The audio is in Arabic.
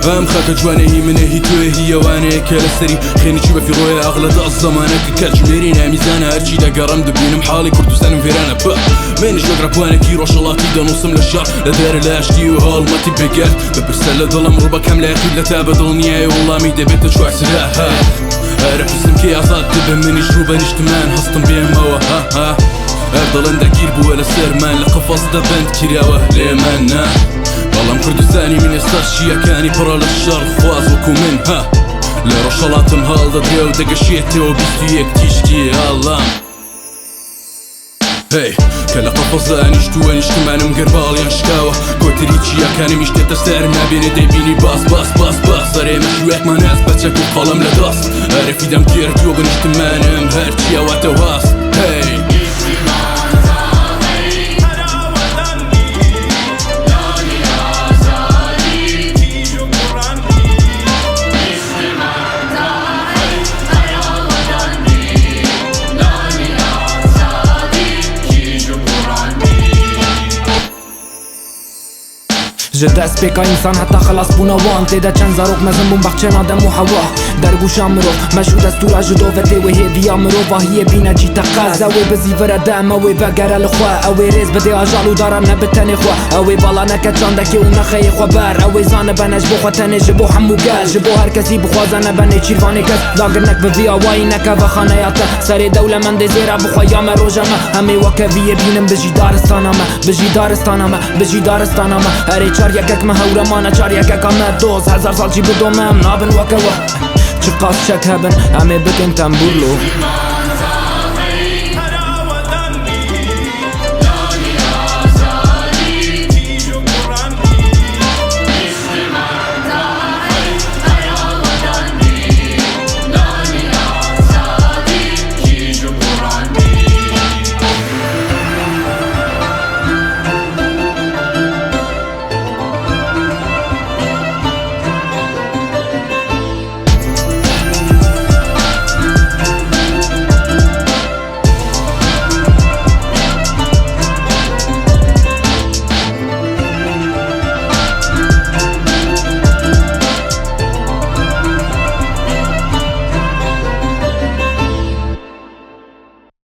ام خاك جوانه هي منه هي توه هي وانه كالستري خيني شبه في رويا اغلط الزمانه كالجميرين ميزانه هرشي دا قرم دبينم حالي كردستان فيرانا مين شوق رابوانا كي روشلاتي دا نوصم للشار لدار الاشتي وهالمتي بقال ببرسل ظلم ربا كاملة اكيد لتابد النياي والله ميدا بيتا شوع سلاحها اعرف اسم كي ازاد دبن مني شروبا نشتمان هستم بيهم هوا ها ارضلن دا كيربو ولا سيرمان لقفص دا بنت كيراوه ليمانا بلام كردستاني من يستاشيا كاني برا للشر خواز وكو منها لروشلاتم هالدا ديو دا قشيتي وبيستو يك تيشكي الله هي كلا قفصاني شتو نشتمان مقربال ينشكاوه كوتريتشيا كاني مشتي تستعر ما بيني دايبيني باس باس باس باس صاري مشويك ما ناس باتشاك وقلم لداس عارف اذا مكيرتو بنشتمان مهرتشيا واتوهاس هي دست بکا انسان حتی خلاص بونا وان تیدا چند زاروک مزن بون بخچن آدم و حوا درگوش امرو مشهود از تو راج دوفته و هیدی امرو و هیه بینا جی تقاز اوی بزی ورده اوی بگر الخوا اوی ریز بده آجالو دارم نبتنی خوا اوی بالا نکچانده که اون نخی خوا بر اوی زانه بنج بخوا تنه جبو همو گل جبو هر کسی بخوازنه بنه چیروانی کس لاگرنک بوی آوائی نکه و خانیاته سری دوله من دی زیره بخوا یام روژمه همه وکویه بینم بجی دارستانمه بجی دارستانمه بجی دارستانمه هری چار یکک مهورم آنه چار یکک آمد 2000 سال چی بدومم نابن وکوه چه قاس شک هبن همه بکن تنبورلو